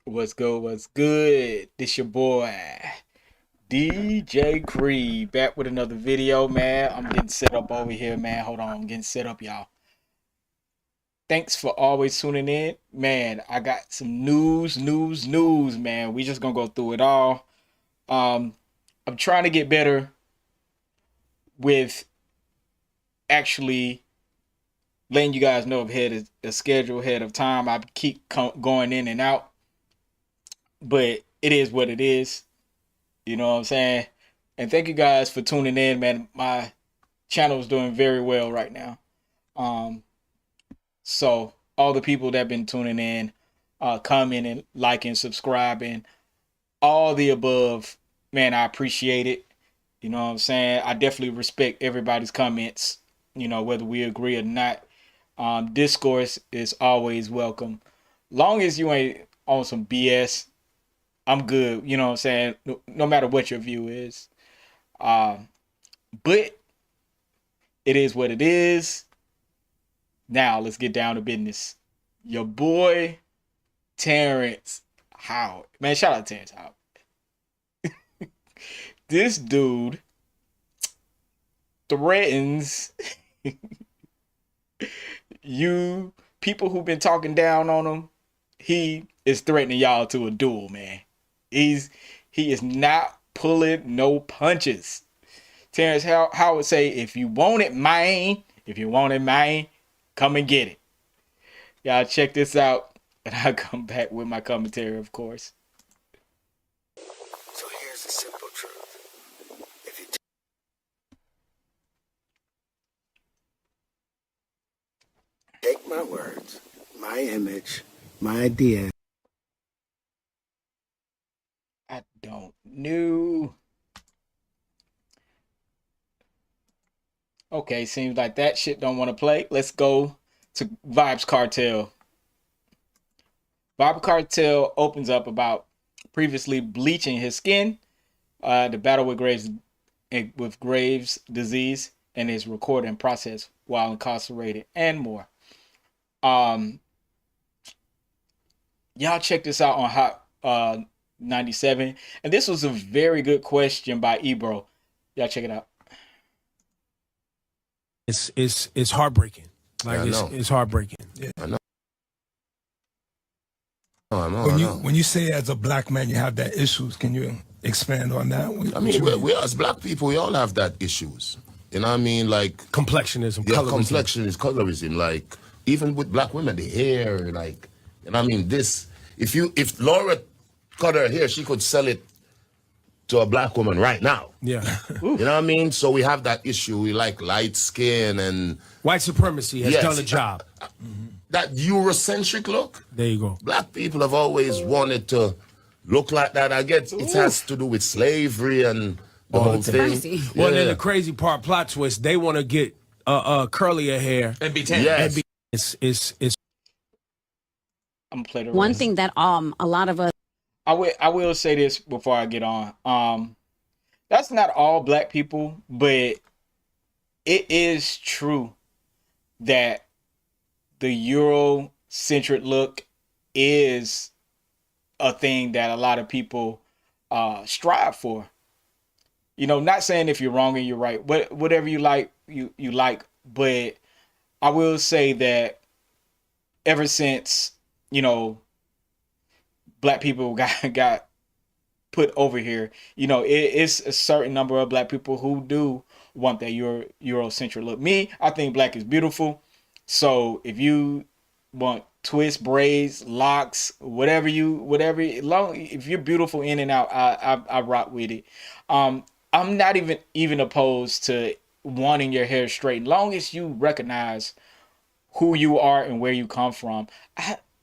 What's good? What's good? This your boy DJ Cree back with another video, man. I'm getting set up over here, man. Hold on, I'm getting set up, y'all. Thanks for always tuning in, man. I got some news, man. We just gonna go through it all. Um, I'm trying to get better with actually letting you guys know ahead of a schedule ahead of time. I keep going in and out, but it is what it is. You know what I'm saying? And thank you guys for tuning in, man. My channel is doing very well right now. Um, so all the people that have been tuning in, commenting, liking, subscribing, all the above, man, I appreciate it. You know what I'm saying? I definitely respect everybody's comments, whether we agree or not. Discourse is always welcome. Long as you ain't on some BS, I'm good. You know what I'm saying? No matter what your view is. But it is what it is. Now let's get down to business. Your boy Terrence Howard. Man, shout out to Terrence Howard. This dude threatens you people who've been talking down on him. He is threatening y'all to a duel, man. He is not pulling no punches. Terrence Howard say, if you want it, man, come and get it. Y'all check this out, and I'll come back with my commentary, of course. So here's the simple truth. If you take my words, my image, my idea. I don't know. Okay, seems like that shit don't want to play. Let's go to Vibes Cartel. Vibes Cartel opens up about previously bleaching his skin, the battle with Graves' disease, and his recording process while incarcerated, and more. Y'all check this out on Hot 97, and this was a very good question by Ebro. Y'all check it out. It's heartbreaking. Like Yeah, it's heartbreaking. Yeah. I know. I know. When you say as a black man you have that issues, can you expand on that? I mean, we as black people, we all have that issues. You know what I mean? Like complexionism, yeah, colorism. complexionism, colorism. Like even with black women, the hair, like you know what I mean. This if Laura cut her hair, she could sell it to a black woman right now. Yeah. You know what I mean? So we have that issue. We like light skin and white supremacy has done a job. That Eurocentric look. There you go. Black people have always wanted to look like that. I guess it has to do with slavery and the whole thing. Well, then the crazy part, plot twist, they want to get curlier hair and be tan. Yes. It's I'm gonna play the One rest. thing that a lot of us I will say this before I get on. That's not all black people, but it is true that the Eurocentric look is a thing that a lot of people strive for. You know, not saying if you're wrong and you're right, whatever you like, you like. But I will say that ever since, black people got put over here, it's a certain number of black people who do want that Eurocentric look. Me, I think black is beautiful. So if you want twists, braids, locks, if you're beautiful in and out, I rock with it. I'm not even opposed to wanting your hair straightened, long as you recognize who you are and where you come from.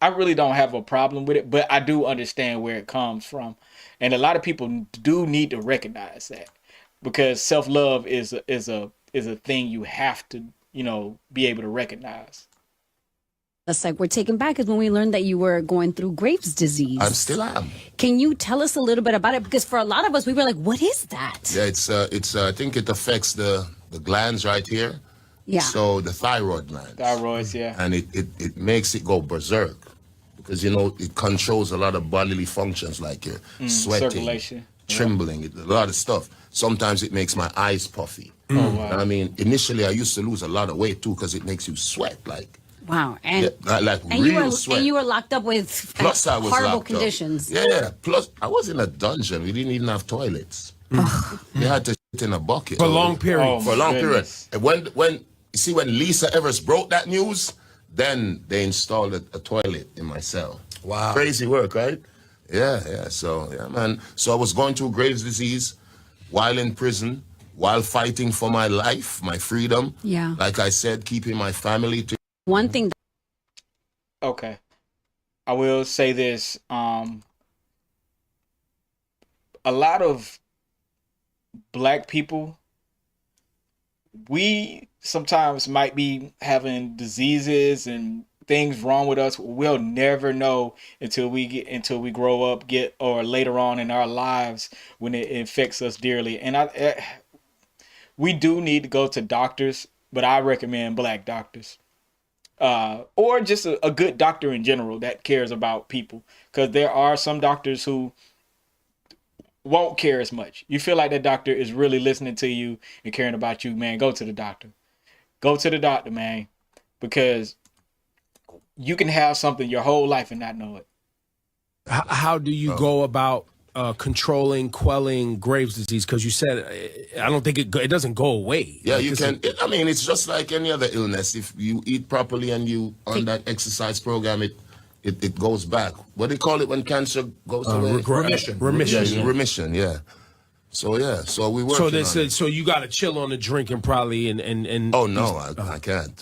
I really don't have a problem with it, but I do understand where it comes from, and a lot of people do need to recognize that, because self-love is a thing you have to be able to recognize. That's like we're taken back is when we learned that you were going through Graves' disease. I still am. Can you tell us a little bit about it? Because for a lot of us, we were like, "What is that?" Yeah, it's I think it affects the glands right here. Yeah. So the thyroid glands. Thyroids, yeah. And it makes it go berserk. because you know it controls a lot of bodily functions like your sweating, circulation, trembling, a lot of stuff. Sometimes it makes my eyes puffy. Oh, wow. I mean, initially I used to lose a lot of weight too because it makes you sweat like. Wow. And Like and real sweat. you were locked up with Plus, I was horrible locked conditions. up. Yeah. Plus, I was in a dungeon. We didn't even have toilets. We had to shit in a bucket For a long period. Oh, For a long period. goodness. And when you see when Lisa Evers broke that news, then they installed a toilet in my cell. Wow. Crazy work, right? Yeah. So yeah, man. So I was going through Graves' disease while in prison, while fighting for my life, my freedom. Yeah. Like I said, keeping my family together. One thing Okay. I will say this. A lot of black people, we sometimes might be having diseases and things wrong with us. We'll never know until we grow up, or later on in our lives when it affects us dearly. And we do need to go to doctors, but I recommend black doctors. Or just a good doctor in general that cares about people. Because there are some doctors who won't care as much. You feel like that doctor is really listening to you and caring about you, man, go to the doctor. Go to the doctor, man. Because you can have something your whole life and not know it. How do you go about controlling, quelling Graves' disease? Because you said, I don't think it doesn't go away. Yeah, Like, you this can. I mean, it's just like any other illness. If you eat properly and you on that exercise program, it goes back. What do you call it when cancer goes away? Remission. Yeah, remission. Yeah. So yeah, so we work. So you got to chill on the drinking probably and. Oh no, I can't.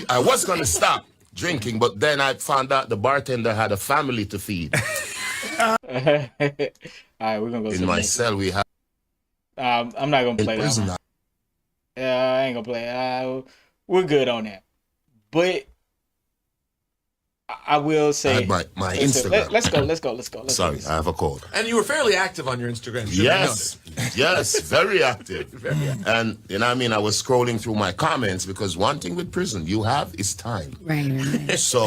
I was gonna stop drinking, but then I found out the bartender had a family to feed. All right, we're gonna go to In the my next cell, we have one. I'm not gonna in play that prison. one. I ain't gonna play. We're good on that. But I will I say, had my Instagram. Let's go. Sorry, I have a cold. And you were fairly active on your Instagram. Should Yes, yes, very active. And you know what I mean? I was scrolling through my comments because one thing with prison you have is time. right. So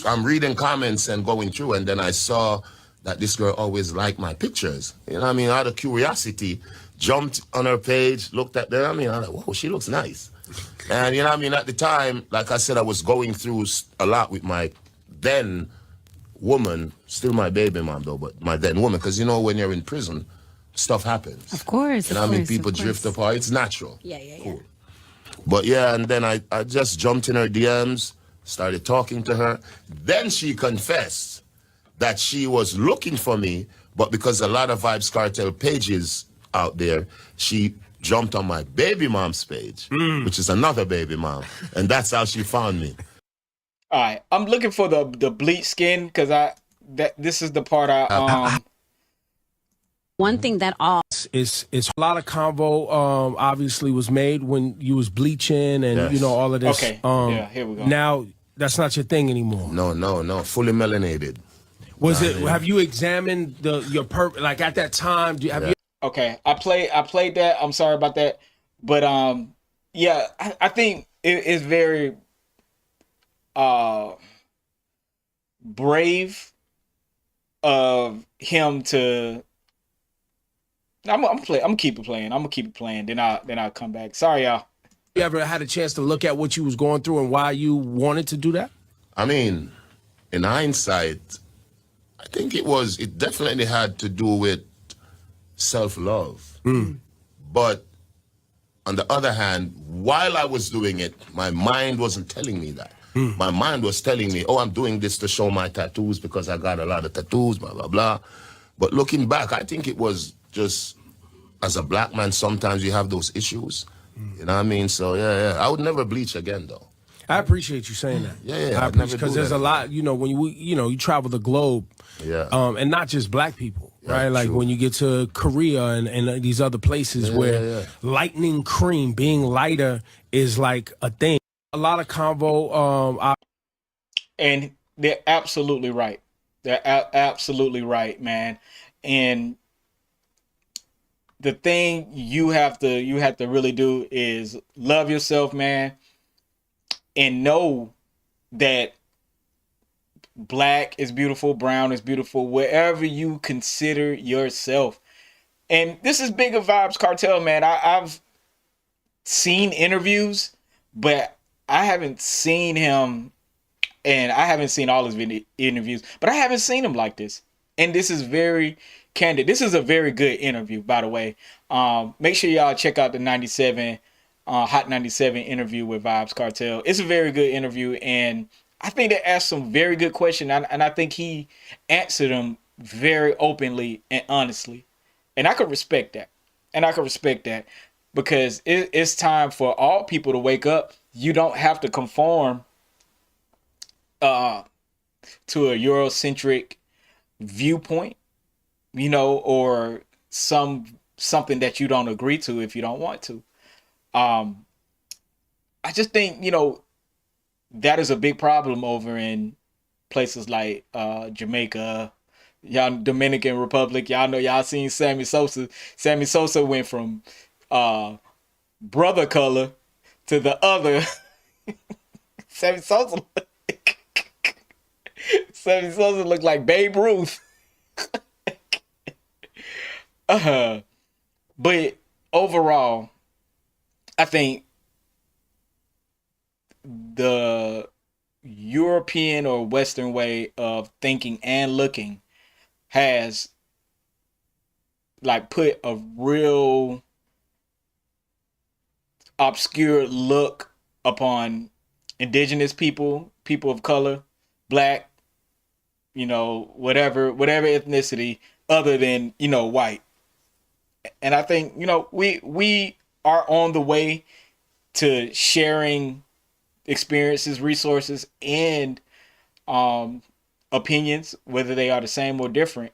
I'm reading comments and going through, and then I saw that this girl always liked my pictures. You know what I mean? Out of curiosity, jumped on her page, looked at them. I mean, I'm like, whoa, she looks nice. And you know what I mean? At the time, like I said, I was going through a lot with my then woman, still my baby mom though, but my then woman, because you know when you're in prison, stuff happens. Of course. You know what I mean? People drift apart. It's natural. Yeah. Cool. But yeah, and then I just jumped in her DMs, started talking to her. Then she confessed that she was looking for me, but because a lot of Vibes Cartel pages out there, she jumped on my baby mom's page, which is another baby mom. And that's how she found me. all right. I'm looking for the bleach skin because this is the part One thing that all It's a lot of convo obviously was made when you was bleaching and Yes. you know all of this. Okay. Yeah, here we go. Now that's not your thing anymore. No, fully melanated. Was it? Have you examined your like at that time? Have you? Okay, I played that. I'm sorry about that, but yeah, I think it's very brave of him to. I'm gonna keep it playing. I'm gonna keep it playing. Then I'll come back. Sorry, y'all. You ever had a chance to look at what you was going through and why you wanted to do that? I mean, in hindsight, I think it definitely had to do with self-love. But on the other hand, while I was doing it, my mind wasn't telling me that. My mind was telling me, oh, I'm doing this to show my tattoos because I got a lot of tattoos, blah, blah, blah. But looking back, I think it was just, as a black man, sometimes you have those issues. You know what I mean? So, yeah. I would never bleach again, though. I appreciate you saying that. Yeah, I I'd never appreciate because do there's that. a lot. You know, when you travel the globe, Yeah. and not just black people, right? Yeah, Like true. when you get to Korea and these other places where lightning cream, being lighter, is like a thing. A lot of convo. And they're absolutely right. They're absolutely right, man. And the thing you have to really do is love yourself, man, and know that black is beautiful, brown is beautiful, wherever you consider yourself. And this is bigger vibes cartel, man. I've seen interviews, but I haven't seen him, and I haven't seen all his interviews, but I haven't seen him like this. And this is very candid. This is a very good interview, by the way. Make sure y'all check out the 97 Hot 97 interview with Vibes Cartel. It's a very good interview, and I think they asked some very good questions, and I think he answered them very openly and honestly. And I could respect that. And I could respect that because it's time for all people to wake up. You don't have to conform to a Eurocentric viewpoint, you know, or something that you don't agree to if you don't want to. I just think, you know, that is a big problem over in places like Jamaica, y'all Dominican Republic. Y'all know, y'all seen Sammy Sosa. Sammy Sosa went from brother color to the other. Sammy Sosa Sammy Sosa looked like Babe Ruth. But overall, I think the European or Western way of thinking and looking has like put a real obscure look upon indigenous people, people of color, black, you know, whatever ethnicity other than, you know, white. And I think, you know, we are on the way to sharing experiences, resources, and opinions, whether they are the same or different.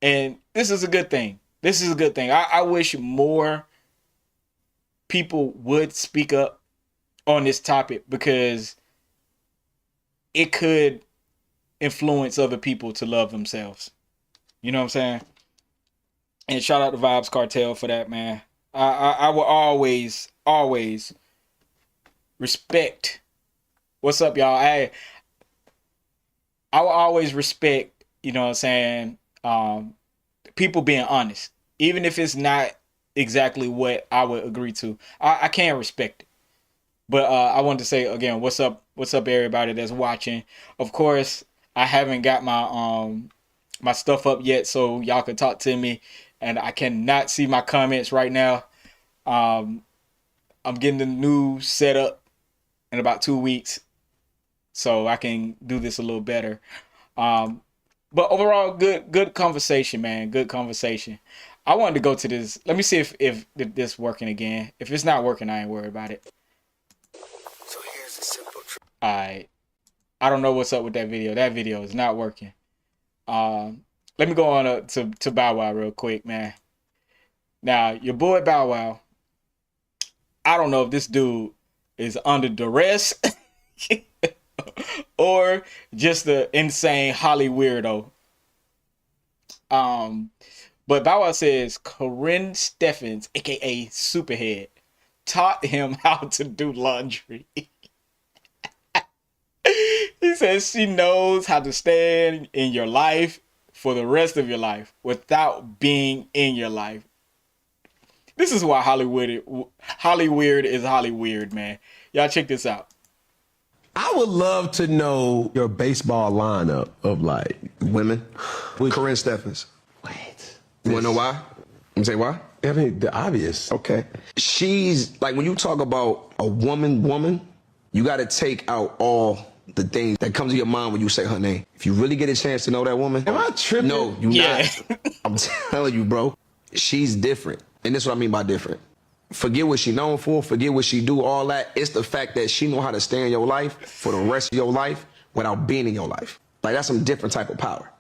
And this is a good thing. This is a good thing. I wish more people would speak up on this topic because it could influence other people to love themselves. You know what I'm saying? And shout out to Vibes Cartel for that, man. I will always respect. What's up, y'all? I will always respect, you know what I'm saying, people being honest. Even if it's not exactly what I would agree to. I can respect it. But I wanted to say again, what's up everybody that's watching. Of course, I haven't got my my stuff up yet, so y'all can talk to me. And I cannot see my comments right now. I'm getting the new setup in about 2 weeks, so I can do this a little better. But overall, good conversation, man. Good conversation. I wanted to go to this. Let me see if this working again. If it's not working, I ain't worried about it. So here's the simple truth. I don't know what's up with that video. That video is not working. Let me go on to Bow Wow real quick, man. Now, your boy Bow Wow, I don't know if this dude is under duress or just an insane Holly weirdo. But Bow Wow says Corinne Steffens, aka Superhead, taught him how to do laundry. He says she knows how to stand in your life for the rest of your life without being in your life. This is why Hollywood is Hollyweird, man. Y'all check this out. I would love to know your baseball lineup of like women. Corinne Steffens. Wait. You wanna know why? Let me say why? I mean, the obvious. Okay. She's like, when you talk about a woman, you gotta take out all the things that come to your mind when you say her name. If you really get a chance to know that woman. Am I tripping? No, you not. I'm telling you, bro. She's different. And this is what I mean by different. Forget what she known for, forget what she do, all that. It's the fact that she know how to stay in your life for the rest of your life without being in your life. Like, that's some different type of power.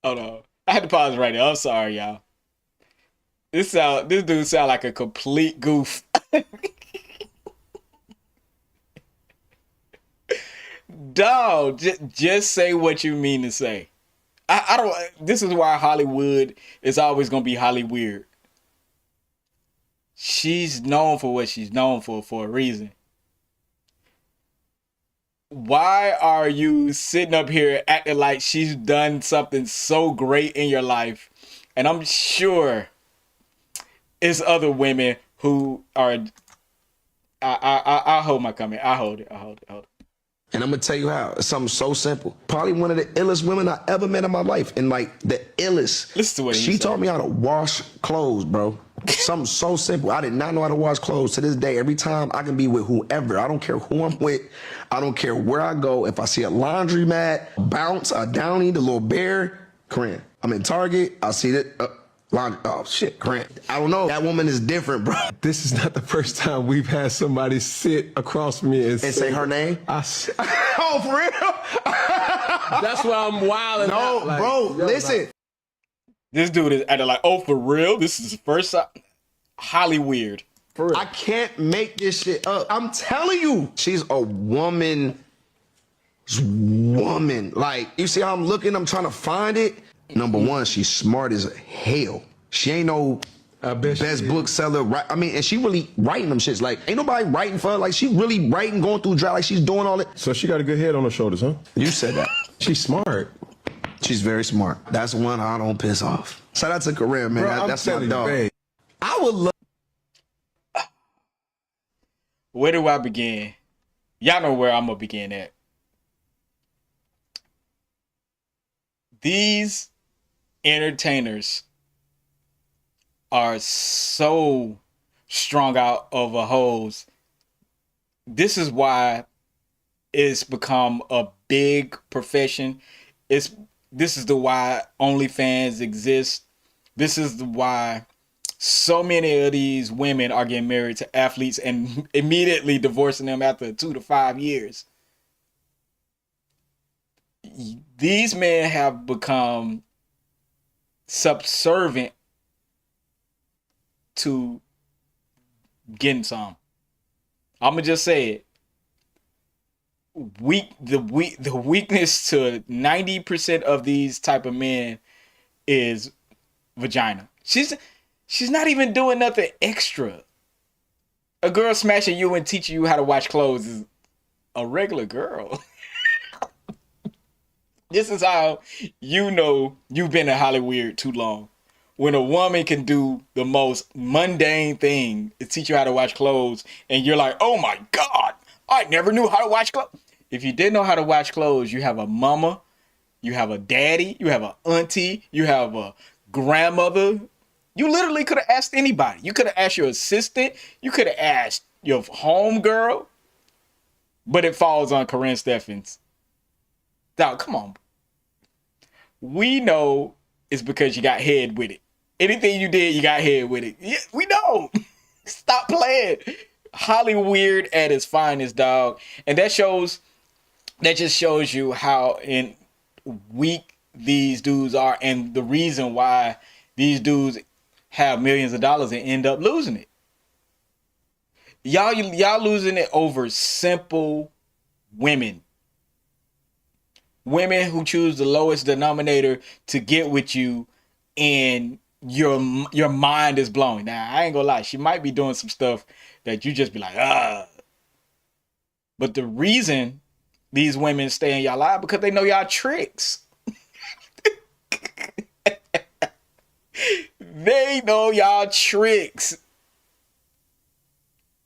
Hold on. I had to pause right there. I'm sorry, y'all. This dude sound like a complete goof. Dog, just say what you mean to say. I don't. This is why Hollywood is always gonna be Hollyweird. She's known for what she's known for a reason. Why are you sitting up here acting like she's done something so great in your life? And I'm sure it's other women who are. I hold my comment. I hold it. And I'm gonna tell you how. It's something so simple. Probably one of the illest women I ever met in my life. And like the illest. Listen to what she taught me how to wash clothes, bro. Something so simple. I did not know how to wash clothes. To this day, every time I can be with whoever. I don't care who I'm with. I don't care where I go. If I see a laundromat, Bounce, a Downy, the little bear, Corinne. I'm in Target. I see that. Oh shit, Grant. I don't know. That woman is different, bro. This is not the first time we've had somebody sit across from me and say her name. Oh, for real? That's why I'm wilding. No, like, bro. Listen. This dude is acting like, oh, for real? This is the first time. Highly weird. For real. I can't make this shit up. I'm telling you, she's a woman. Like, you see how I'm looking? I'm trying to find it. Number one, she's smart as hell. She ain't no best bookseller. Right? I mean, and she really writing them shits. Like, ain't nobody writing for her. Like, she really writing, going through dry. Like, she's doing all that. So she got a good head on her shoulders, huh? You said that. She's smart. She's very smart. That's one I don't piss off. Shout out to Corinne, man. Bro, that's my dog. Babe, I would love. Where do I begin? Y'all know where I'm gonna begin at. These entertainers are so strung out over hoes. This is why it's become a big profession. This is the why OnlyFans exists. This is the why so many of these women are getting married to athletes and immediately divorcing them after 2 to 5 years. These men have become subservient to getting some. I'm gonna just say it. The weakness to 90% of these type of men is vagina. She's not even doing nothing extra. A girl smashing you and teaching you how to wash clothes is a regular girl. This is how you know you've been in Hollywood too long. When a woman can do the most mundane thing is teach you how to wash clothes, and you're like, oh my God, I never knew how to wash clothes. If you didn't know how to wash clothes, you have a mama, you have a daddy, you have an auntie, you have a grandmother. You literally could have asked anybody. You could have asked your assistant. You could have asked your homegirl. But it falls on Corinne Steffens. Dog, come on. We know it's because you got head with it. Anything you did, you got head with it. Yeah, we know. Stop playing. Hollywood at its finest, dog. And that just shows you how weak these dudes are and the reason why these dudes have millions of dollars and end up losing it. Y'all losing it over simple women. Women who choose the lowest denominator to get with you, and your mind is blown. Now, I ain't gonna lie, she might be doing some stuff that you just be like, ah. But the reason these women stay in y'all life because they know y'all tricks. They know y'all tricks.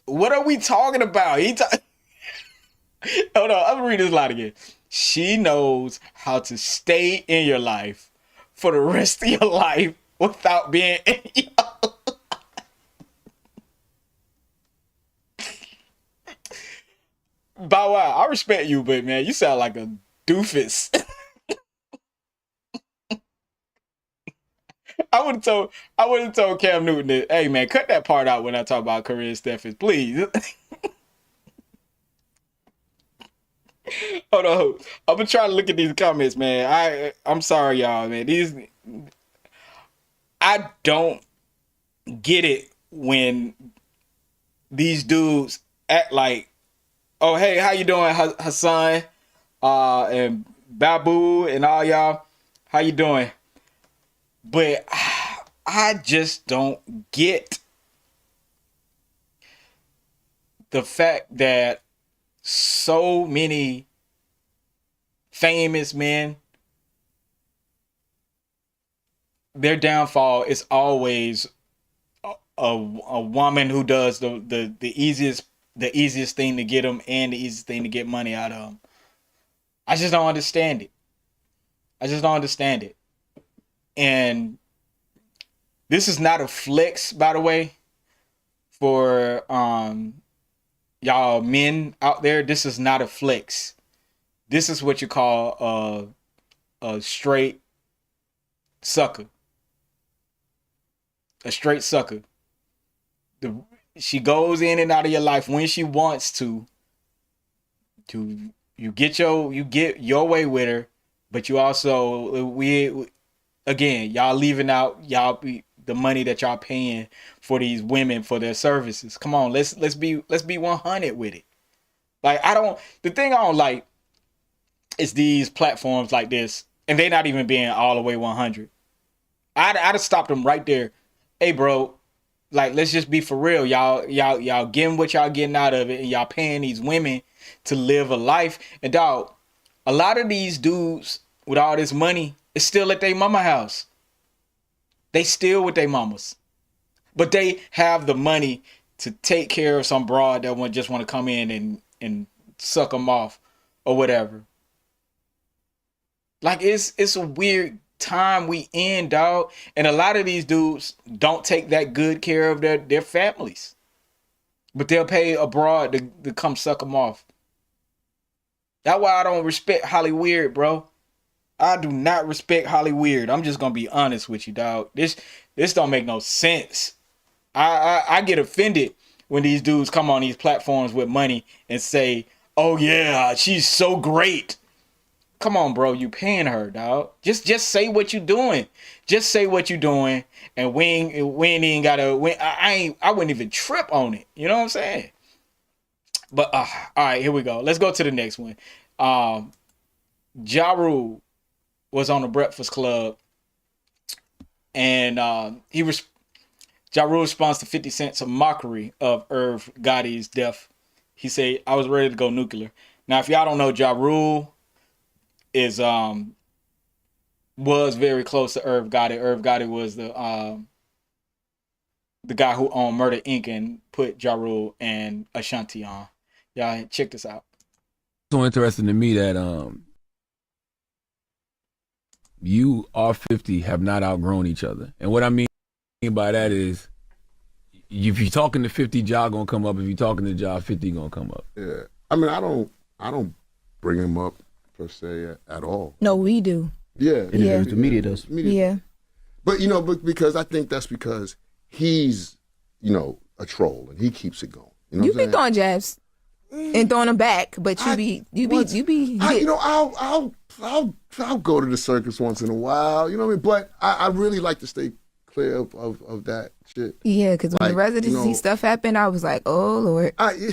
What are we talking about? Hold on, I'm gonna read this line again. She knows how to stay in your life for the rest of your life without being in your life. Bow Wow, I respect you, but man, you sound like a doofus. I would have told Cam Newton that, hey man, cut that part out when I talk about Corinne Steffens, please. Hold on. I'm gonna try to look at these comments, man. I'm sorry, y'all, man. I don't get it when these dudes act like, oh hey, how you doing, Hassan, and Babu and all y'all? How you doing? But I just don't get the fact that so many famous men, their downfall is always a woman who does the easiest thing to get them and the easiest thing to get money out of them. I just don't understand it. I just don't understand it. And this is not a flex, by the way, for y'all men out there. This is not a flex. This is what you call a straight sucker. A straight sucker. She goes in and out of your life when she wants to you get your way with her, but you also again, y'all leaving out the money that y'all paying for these women for their services. Come on, let's be 100 with it. Like, the thing I don't like is these platforms like this, and they not even being all the way 100. I'd have stopped them right there. Hey, bro, like, let's just be for real. Y'all getting what y'all getting out of it, and y'all paying these women to live a life. And dog, a lot of these dudes with all this money is still at their mama house. They still with their mamas, but they have the money to take care of some broad that just want to come in and suck them off or whatever. Like, it's a weird time we in, dog. And a lot of these dudes don't take that good care of their families, but they'll pay a broad to come suck them off. That's why I don't respect Hollyweird, bro. I do not respect Hollyweird. I'm just gonna be honest with you, dog. This don't make no sense. I get offended when these dudes come on these platforms with money and say, "Oh yeah, she's so great." Come on, bro. You paying her, dog. Just say what you doing. Just say what you doing, and we ain't even gotta. I wouldn't even trip on it. You know what I'm saying? But all right, here we go. Let's go to the next one. Ja Rule was on the Breakfast Club, and Ja Rule responds to 50 Cent's mockery of Irv Gotti's death. He said, "I was ready to go nuclear." Now, if y'all don't know, Ja Rule was very close to Irv Gotti. Irv Gotti was the guy who owned Murder Inc. and put Ja Rule and Ashanti on. Y'all check this out. So interesting to me that you R50 have not outgrown each other. And what I mean by that is, if you're talking to 50, Ja gonna come up. If you're talking to Ja, 50 gonna come up. Yeah, I mean, I don't bring him up per se at all. No, we do. Yeah, The media does. Yeah. But because I think that's because he's a troll and he keeps it going. You know You what be I'm saying? throwing jabs and throwing them back, but you be. I'll go to the circus once in a while. You know what I mean? But I really like to stay clear of that shit. Yeah, because when the residency stuff happened, I was like, oh Lord. I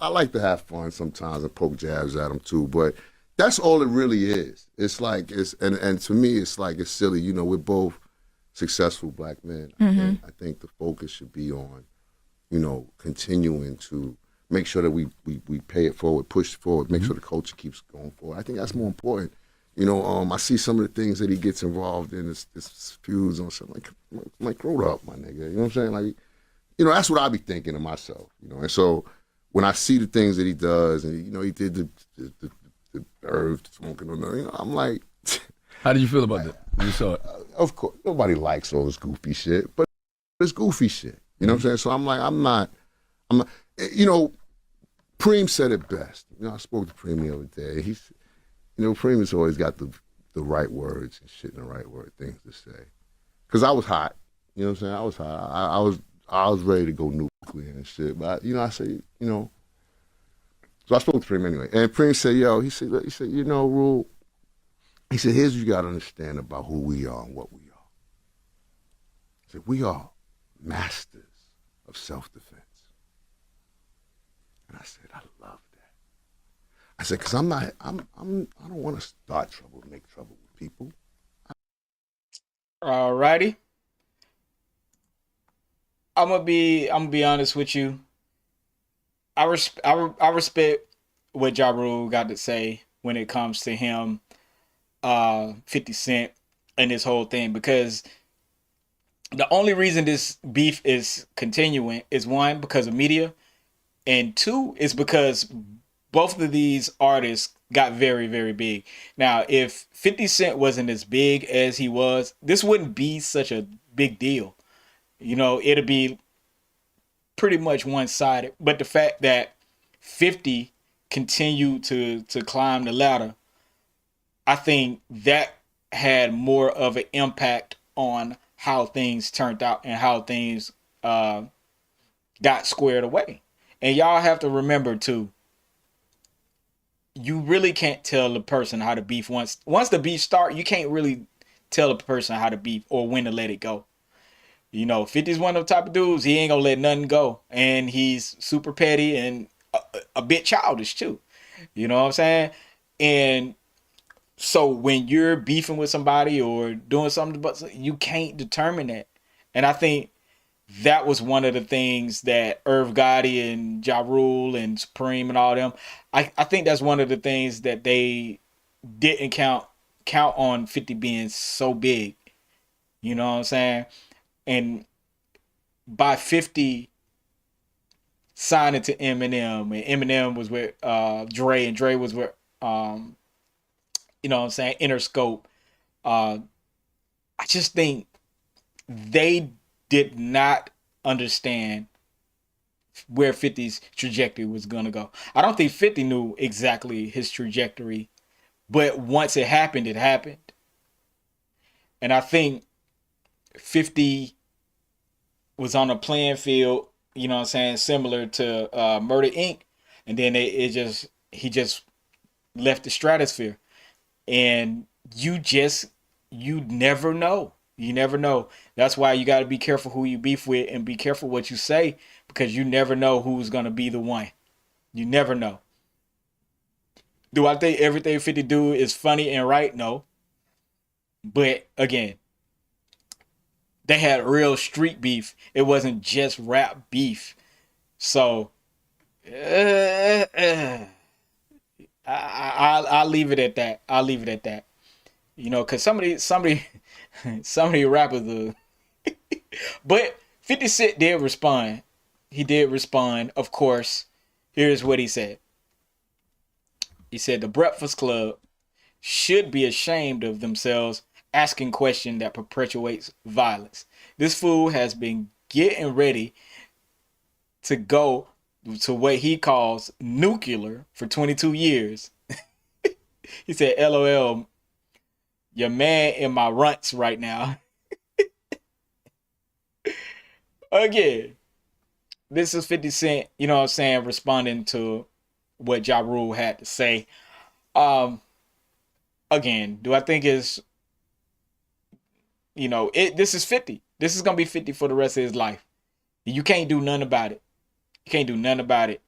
like to have fun sometimes and poke jabs at them too, but that's all it really is. It's like and to me it's like it's silly. We're both successful black men. Mm-hmm. I think the focus should be on, continuing to make sure that we pay it forward, push it forward, make sure the culture keeps going forward. I think that's more important. I see some of the things that he gets involved in, this feuds on something like grow up, my nigga. You know what I'm saying? Like, that's what I be thinking to myself. And so when I see the things that he does, and he did the herb smoking on there, I'm like, how did you feel about that when you saw it? Of course, nobody likes all this goofy shit, but it's goofy shit. You know what I'm saying? So I'm like, I'm not. Preem said it best. I spoke to Preem the other day. He's, Preem has always got the right words and shit and the right things to say. Because I was hot. You know what I'm saying? I was hot. I was ready to go nuclear and shit. But I say, So I spoke to Preem anyway. And Preem said, he said, Rule. He said, here's what you got to understand about who we are and what we are. He said, we are masters of self-defense. And I said, I love that. I said, because I don't want to start trouble, make trouble with people. All righty. I'm gonna be honest with you. I respect what Ja Rule got to say. when it comes to him, 50 Cent, and this whole thing, because the only reason this beef is continuing is, one, because of media, and two, is because both of these artists got very, very big. Now, if 50 Cent wasn't as big as he was, this wouldn't be such a big deal. You know, it'd be pretty much one-sided. But the fact that 50 continued to climb the ladder, I think that had more of an impact on how things turned out and how things got squared away. And y'all have to remember too, you really can't tell a person how to beef once the beef start. You can't really tell a person how to beef or when to let it go. You know, 50's one of the type of dudes, he ain't gonna let nothing go, and he's super petty and a bit childish too. You know what I'm saying? And so when you're beefing with somebody or doing something, but you can't determine that. And I think that was one of the things that Irv Gotti and Ja Rule and Supreme and all them, I think that's one of the things that they didn't count on 50 being so big. You know what I'm saying? And by 50 signing to Eminem, and Eminem was with Dre, and Dre was with you know what I'm saying, Interscope. I just think they did not understand where 50's trajectory was gonna go. I don't think 50 knew exactly his trajectory, but once it happened, it happened. And I think 50 was on a playing field, you know what I'm saying, similar to Murder Inc. And then he just left the stratosphere. And you never know. You never know. That's why you got to be careful who you beef with and be careful what you say, because you never know who's going to be the one. You never know. Do I think everything 50 do is funny and right? No. But again, they had real street beef. It wasn't just rap beef. So I'll leave it at that. I'll leave it at that. You know, because some of the rappers but 50 Cent did respond. He did respond, of course. Here's what he said. He said, the Breakfast Club should be ashamed of themselves asking question that perpetuates violence. This fool has been getting ready to go to what he calls nuclear for 22 years. He said, LOL, your man in my runts right now. Again, this is 50 Cent, you know what I'm saying, responding to what Ja Rule had to say. Again, do I think it's, you know, this is 50. This is going to be 50 for the rest of his life. You can't do nothing about it. You can't do nothing about it.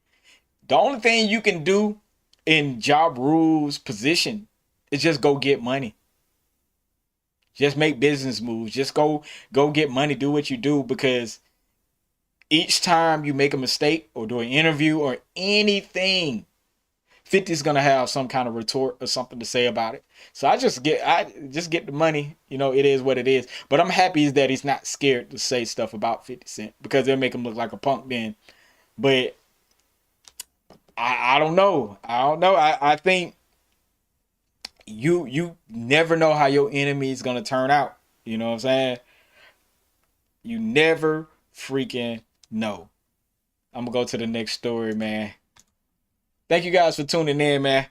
The only thing you can do in Ja Rule's position is just go get money. Just make business moves. Just go get money. Do what you do, because each time you make a mistake or do an interview or anything, 50's gonna have some kind of retort or something to say about it. So I just get the money. You know, it is what it is. But I'm happy that he's not scared to say stuff about 50 Cent, because they'll make him look like a punk then. But I don't know. I think you never know how your enemy is gonna turn out. You know what I'm saying? You never freaking know. I'm gonna go to the next story, man. Thank you guys for tuning in, man.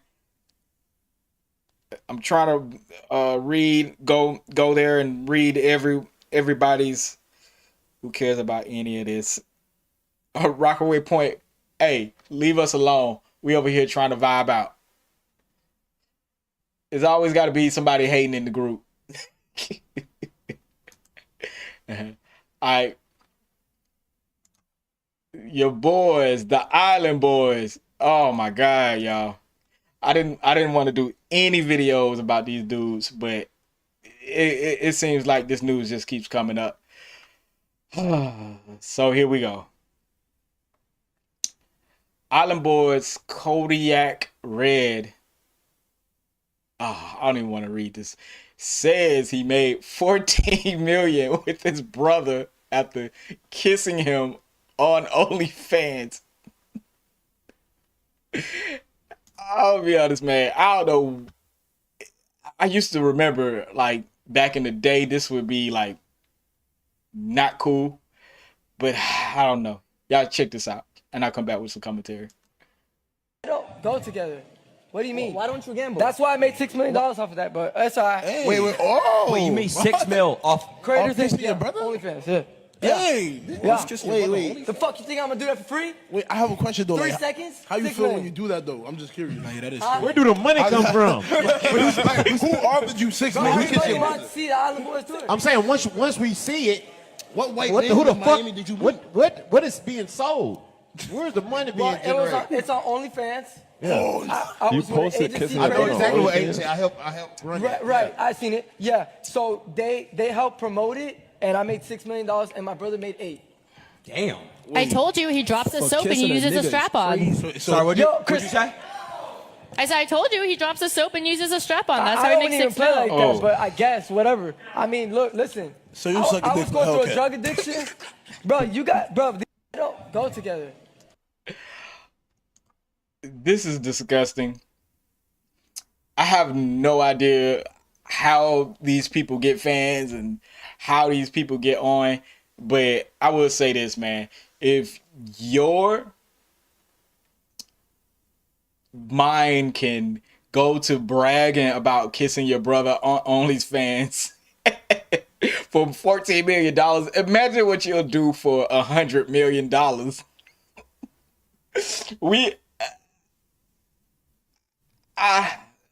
I'm trying to go there and read everybody's. Who cares about any of this? Rockaway Point. Hey, leave us alone. We over here trying to vibe out. There's always got to be somebody hating in the group. Your boys, the Island Boys. Oh my God, y'all. I didn't want to do any videos about these dudes, but it seems like this news just keeps coming up. So here we go. Island Boys Kodiak Red I don't even want to read this. Says he made 14 million with his brother after kissing him on OnlyFans. I'll be honest, man. I don't know. I used to remember, like, back in the day, this would be, like, not cool. But I don't know. Y'all check this out. And I'll come back with some commentary. Don't go together. What do you mean? Why don't you gamble? That's why I made $6 million off of that, but that's all right. Hey. Wait, you made 6 mil off Creators kissing yeah, your brother? OnlyFans, yeah. Hey, Yeah. wait. The fuck you think I'm gonna do that for free? Wait, I have a question though. 3 Like, seconds? how you 6 feel million. when you do that though? I'm just curious. Nah, yeah, that is Where do the money come from? Who offered you 6 million? Who kissed Everybody your wants brother? to see the Island Boys do it. I'm saying once we see it, What white who man the in fuck? Miami did you meet? What is being sold? Where's the money being generated? It's on OnlyFans. Oh, I You was with an posted agency kissing I your know crazy. brother. exactly what agency. I helped run it. Right, I seen it. Yeah, so they helped promote it, and I made $6 million, and my brother made 8. Damn. I told you he drops the soap and kissing a uses a nigga is strap on. Sorry, what'd you say? I said I told you he drops the soap and uses a strap on. That's I how don't he even makes 6 play like mil. that, but I guess whatever. I mean, look, listen. So you suck a I dick was for going through okay. a drug addiction, bro. They don't go together. This is disgusting. I have no idea how these people get fans and how these people get on, but I will say this, man. If your mind can go to bragging about kissing your brother on OnlyFans for $14 million, imagine what you'll do for $100 million.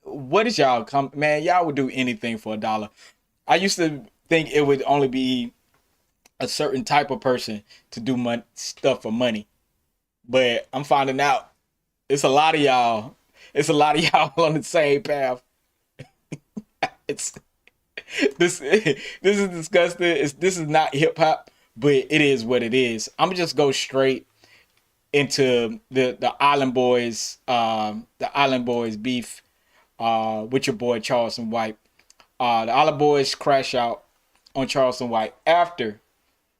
What is y'all man? Y'all would do anything for $1. I used to think it would only be a certain type of person to do stuff for money, but I'm finding out it's a lot of y'all. It's a lot of y'all on the same path. This is disgusting. This is not hip hop, but it is what it is. I'm gonna just go straight into the Island Boys, beef with your boy Charleston White. The Island Boys crash out on Charleston White after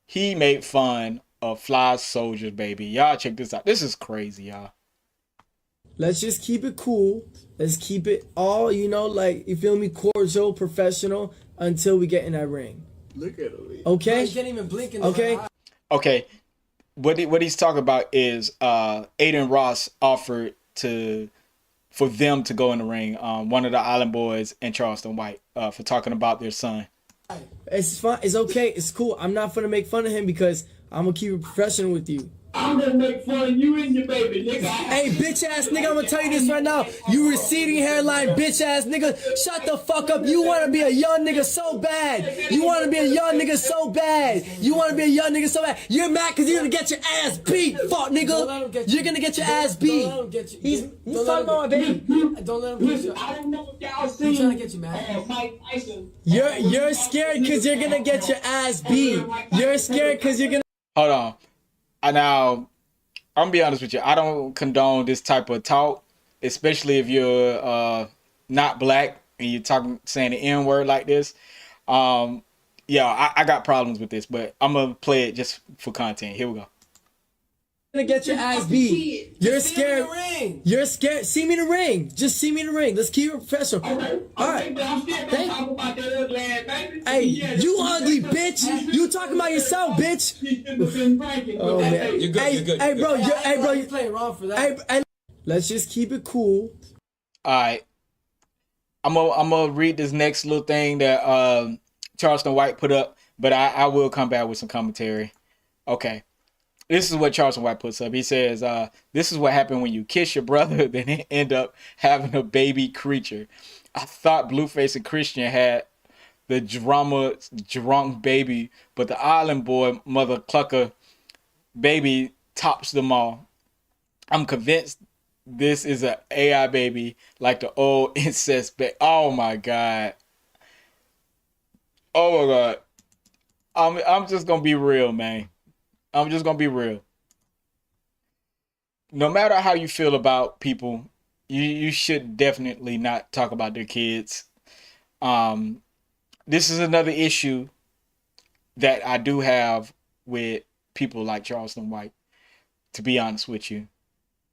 he made fun of Fly Soldier's baby. Y'all check this out. This is crazy, y'all. Let's just keep it cool. Let's keep it all, like, you feel me, cordial, professional, until we get in that ring. Look at him. Okay? You can't even blink in the Okay. Okay. What he's talking about is Aiden Ross offered for them to go in the ring. One of the Island Boys and Charleston White for talking about their son. It's fine. It's okay. It's cool. I'm not gonna make fun of him because I'm gonna keep it professional with you. I'm gonna make fun of you and your baby, nigga. Hey, bitch ass nigga, I'm gonna tell you this right now. You receding hairline, bitch ass nigga. Shut the fuck up. You wanna be a young nigga so bad. You wanna be a young nigga so bad. You wanna be a young nigga so bad. You're mad because you're gonna get your ass beat, fuck nigga. You're gonna get your ass beat. He's talking about my baby. Don't let him get you. I don't know if y'all seen. He's trying to get you mad. Mike Tyson. You're scared because you're gonna get your ass beat. You're scared because you're gonna. Hold on. Now, I'm gonna be honest with you. I don't condone this type of talk, especially if you're not black and you're saying the N word like this. I got problems with this, but I'm gonna play it just for content. Here we go. Gonna get your ass beat. You're scared. You're scared. See me in the ring. Just see me in the ring. Let's keep it professional. All right. Hey, you ugly bitch. You talking about yourself, bitch. Oh man. You're good. Hey, bro. You're playing wrong for that. Hey, let's just keep it cool. All right. I'm gonna read this next little thing that Charleston White put up, but I will come back with some commentary. Okay. This is what Charleston White puts up. He says, this is what happened when you kiss your brother, then end up having a baby creature. I thought Blueface and Christian had the drunk baby, but the Island Boy mother clucker baby tops them all. I'm convinced this is an AI baby like the old incest baby. Oh my God. Oh my God. I'm just gonna be real, man. I'm just gonna be real. No matter how you feel about people you should definitely not talk about their kids. This is another issue that I do have with people like Charleston White, to be honest with you.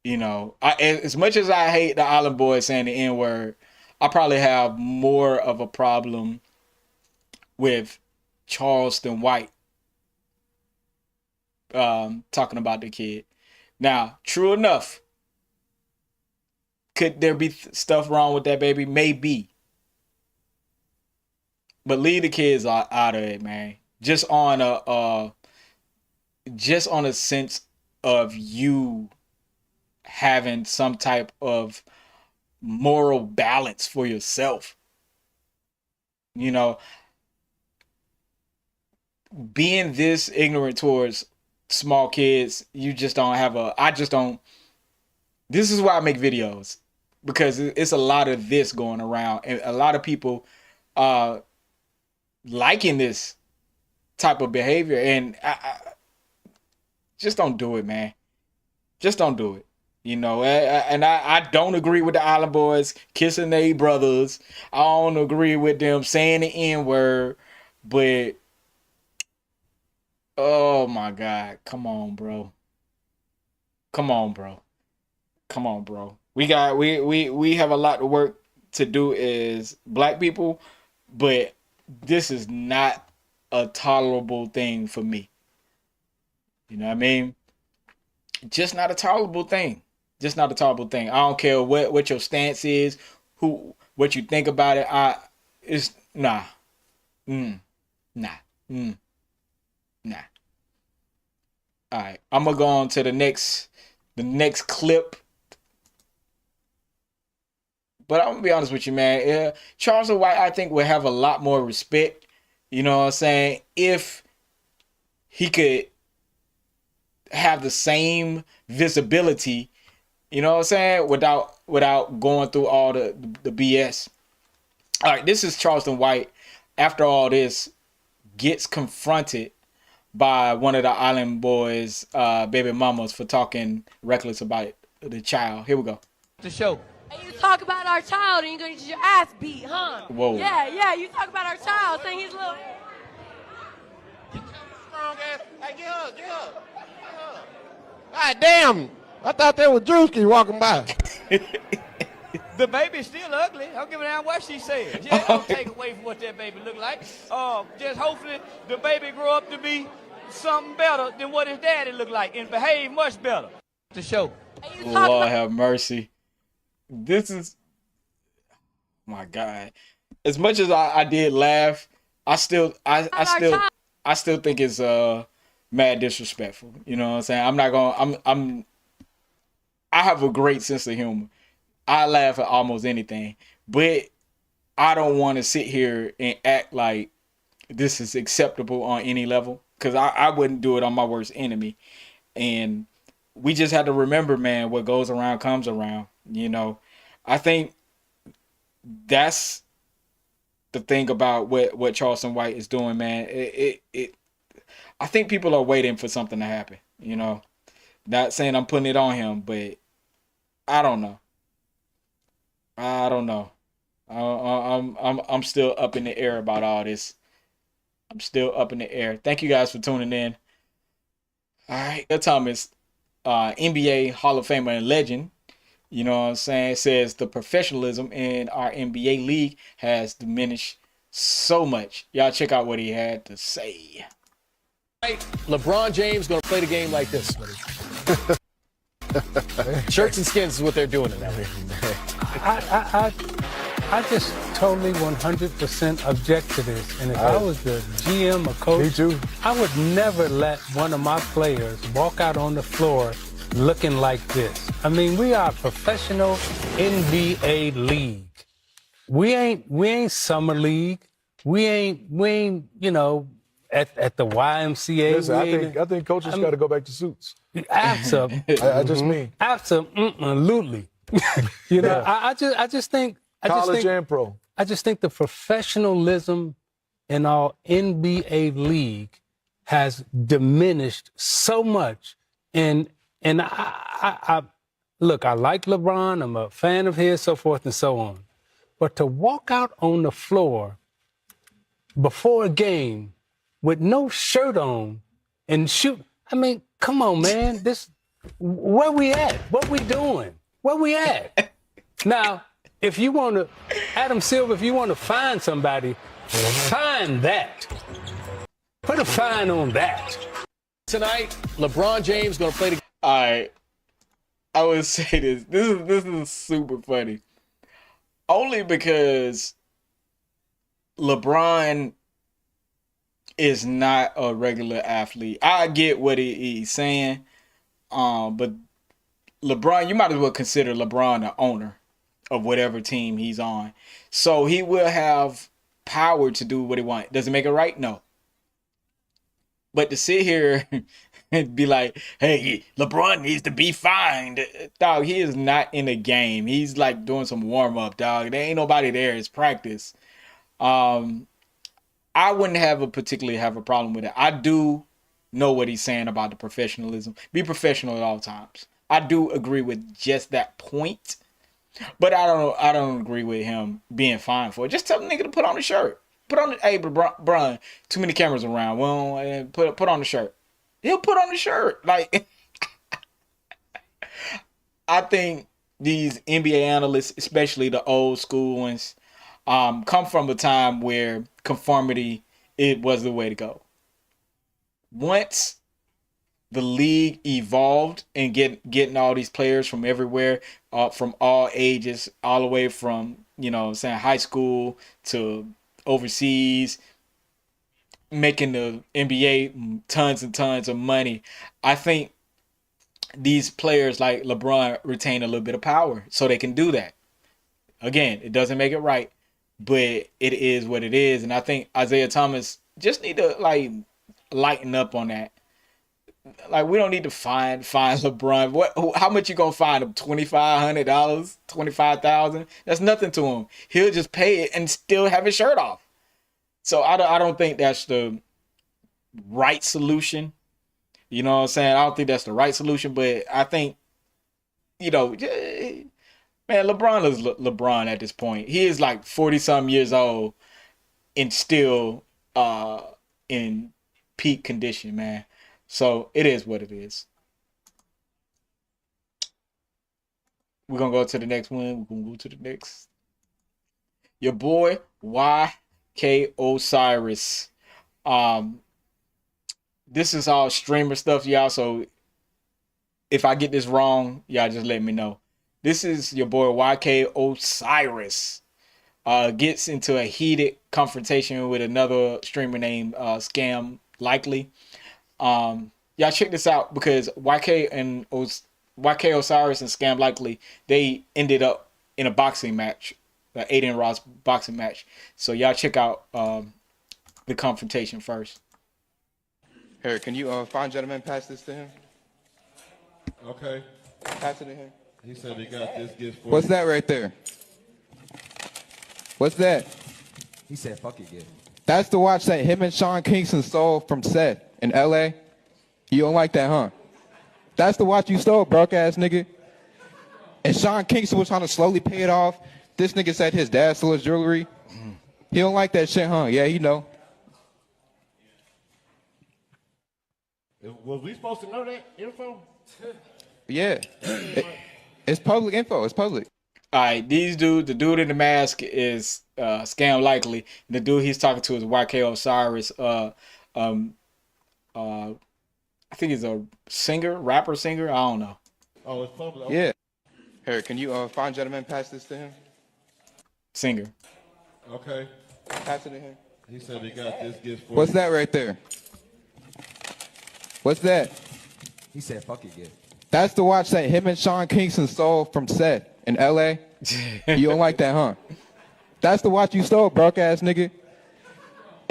You know, as much as I hate the Island Boys saying the N-word, I probably have more of a problem with Charleston White talking about the kid. Now, true enough, could there be stuff wrong with that baby? Maybe. But leave the kids out of it, man. Just on a sense of you having some type of moral balance for yourself. You know, being this ignorant towards small kids, you just don't have this is why I make videos, because it's a lot of this going around, and a lot of people liking this type of behavior, and I just don't do it, man. Just don't do it. You know, and I don't agree with the Island Boys kissing their brothers. I don't agree with them saying the N-word, but oh my God, come on, bro. Come on, bro. Come on, bro. We have a lot of work to do as black people, but this is not a tolerable thing for me. You know what I mean? Just not a tolerable thing. Just not a tolerable thing. I don't care what your stance is, what you think about it. It's nah. Nah. All right, I'm gonna go on to the next clip. But I'm gonna be honest with you, man. Charleston White, I think, will have a lot more respect. You know what I'm saying? If he could have the same visibility, you know what I'm saying, without going through all the BS. All right, this is Charleston White. After all this, gets confronted by one of the Island Boys' baby mamas for talking reckless about the child. Here we go. The show. And you talk about our child and you're gonna get your ass beat, huh? Whoa. Yeah, you talk about our child, saying he's little. Strong ass. Hey, get up. God damn. I thought that was Drewski walking by. The baby's still ugly. I don't give a damn what she says. Yeah, don't take away from what that baby look like. Just hopefully the baby grow up to be something better than what his daddy look like and behave much better. The show. Lord have mercy. This is, my God. As much as I did laugh, I still think it's mad disrespectful. You know what I'm saying? I'm not gonna. I have a great sense of humor. I laugh at almost anything, but I don't want to sit here and act like this is acceptable on any level, because I wouldn't do it on my worst enemy. And we just have to remember, man, what goes around comes around. You know, I think that's the thing about what Charleston White is doing, man. I think people are waiting for something to happen. You know, not saying I'm putting it on him, but I don't know. I'm still up in the air about all this. I'm still up in the air. Thank you guys for tuning in. All right, Thomas, NBA Hall of Famer and legend, you know what I'm saying, says the professionalism in our NBA league has diminished so much. Y'all check out what he had to say. LeBron James going to play the game like this. Shirts and skins is what they're doing in that league. I just totally 100% object to this. And if I was the GM or coach, Me too. I would never let one of my players walk out on the floor looking like this. I mean, we are a professional NBA league. We ain't summer league. We ain't, you know, at the YMCA. Listen, I think coaches got to go back to suits. Absolutely. I just mean. Absolutely. You know, I just think College and pro. I just think the professionalism in our NBA league has diminished so much, and Look, I like LeBron. I'm a fan of his, so forth and so on. But to walk out on the floor before a game with no shirt on and shoot, I mean, come on, man. Where we at? What we doing? Where we at? Now, if you want to, Adam Silver, if you want to find somebody, find that. Put a fine on that. Tonight, LeBron James going to play the... All right. I would say this. This is super funny. Only because LeBron is not a regular athlete. I get what he's saying. But LeBron, you might as well consider LeBron the owner of whatever team he's on. So he will have power to do what he wants. Does it make it right? No. But to sit here and be like, hey, LeBron needs to be fined. Dog, he is not in the game. He's like doing some warm-up, dog. There ain't nobody there. It's practice. I wouldn't particularly have a problem with it. I do know what he's saying about the professionalism. Be professional at all times. I do agree with just that point. But I don't agree with him being fined for it. Just tell the nigga to put on the shirt. Hey, Bron, too many cameras around. Well, put on the shirt. He'll put on the shirt. Like, I think these NBA analysts, especially the old school ones, come from a time where conformity, it was the way to go. Once the league evolved and getting all these players from everywhere, from all ages, all the way from, high school to overseas, making the NBA tons and tons of money, I think these players like LeBron retain a little bit of power so they can do that. Again, it doesn't make it right, but it is what it is. And I think Isaiah Thomas just need to lighten up on that. Like, we don't need to fine LeBron. How much you gonna fine him? $2,500, $25,000? That's nothing to him. He'll just pay it and still have his shirt off. So I don't think that's the right solution. You know what I'm saying? I don't think that's the right solution, but I think, man, LeBron is LeBron at this point. He is like 40-something years old and still in peak condition, man. So it is what it is. We're going to go to the next one. We're going to go to the next. Your boy, YK Osiris. This is all streamer stuff, y'all. So if I get this wrong, y'all just let me know. This is your boy, YK Osiris. Gets into a heated confrontation with another streamer named Scam Likely. Y'all check this out, because YK Osiris and Scam Likely, they ended up in a boxing match, Aiden Ross boxing match. So y'all check out the confrontation first. Here, can you find gentleman pass this to him? Okay. Pass it to him. He said he got this gift for What's you. that right there? What's that? He said, fuck it, gift. That's the watch that him and Sean Kingston stole from Seth in LA. You don't like that, huh? That's the watch you stole, broke ass nigga. And Sean Kingston was trying to slowly pay it off. This nigga said his dad stole his jewelry. He don't like that shit, huh? Yeah, he know. Was we supposed to know that info? Yeah. It's public info. It's public. All right, these dudes, the dude in the mask is Scam Likely. And the dude he's talking to is YK Osiris. I think he's a rapper singer. I don't know. Oh, it's public. Yeah. Here, can you find gentleman pass this to him? Singer. Okay. Pass it to him. He said he got this gift for What's you. that right there? What's that? He said, fuck it, gift. That's the watch that him and Sean Kingston stole from Seth in LA. You don't like that, huh? That's the watch you stole, broke ass nigga.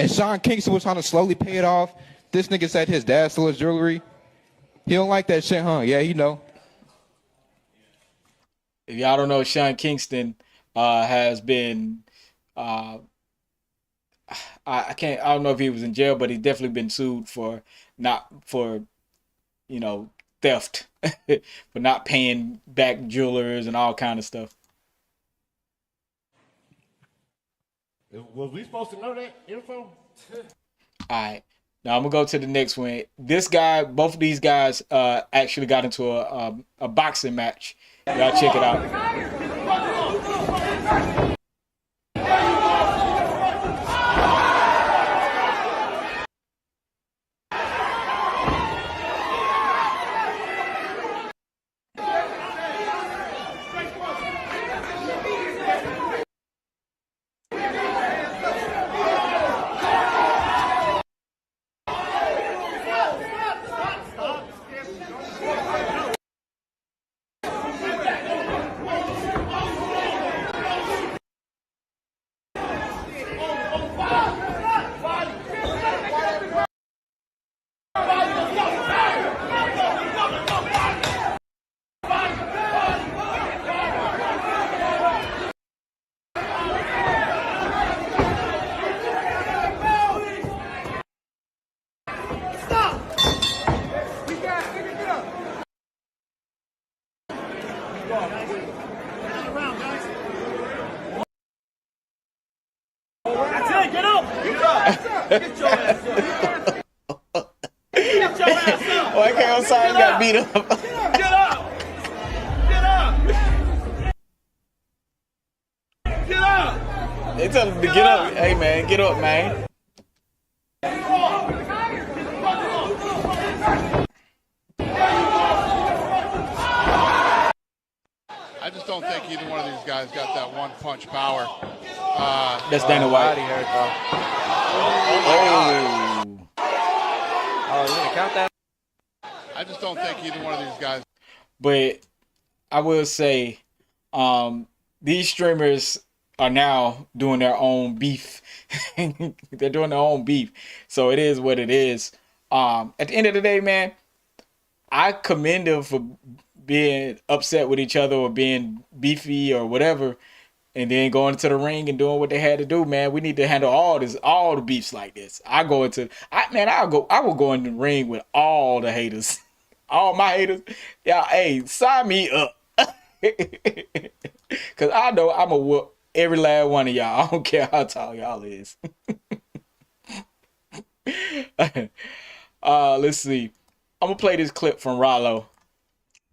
And Sean Kingston was trying to slowly pay it off. This nigga said his dad stole his jewelry. He don't like that shit, huh? Yeah, he know. If y'all don't know, Sean Kingston has been I don't know if he was in jail, but he's definitely been sued for theft for not paying back jewelers and all kind of stuff. Was we supposed to know that info? All right. Now I'm gonna go to the next one. This guy, both of these guys, actually got into a boxing match. Y'all check it out. Get your ass up. Get your ass up. Oh, okay, Osiris got beat up. Get up. Get up. Get up. They tell him to get up. Hey, man, get up, man. I just don't think either one of these guys got that one punch power. That's Dana White. Oh, you gonna count that? I just don't think either one of these guys. But I will say, these streamers are now doing their own beef. They're doing their own beef. So it is what it is. At the end of the day, man, I commend them for being upset with each other or being beefy or whatever, and then going into the ring and doing what they had to do, man. We need to handle all the beefs like this. I will go in the ring with all the haters. All my haters. Yeah, hey, sign me up. Cause I know I'm gonna whoop every last one of y'all. I don't care how tall y'all is. Let's see. I'm gonna play this clip from Rollo.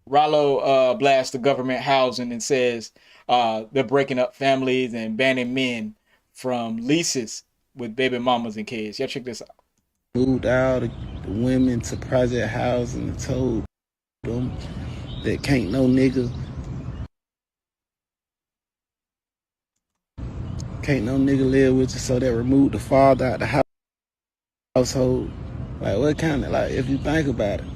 Rollo blasts the government housing and says they're breaking up families and banning men from leases with baby mamas and kids. Y'all check this out. Moved out the women to project housing and told them that can't no nigga live with you, so they removed the father out the household. Like, what kind of, like, if you think about it,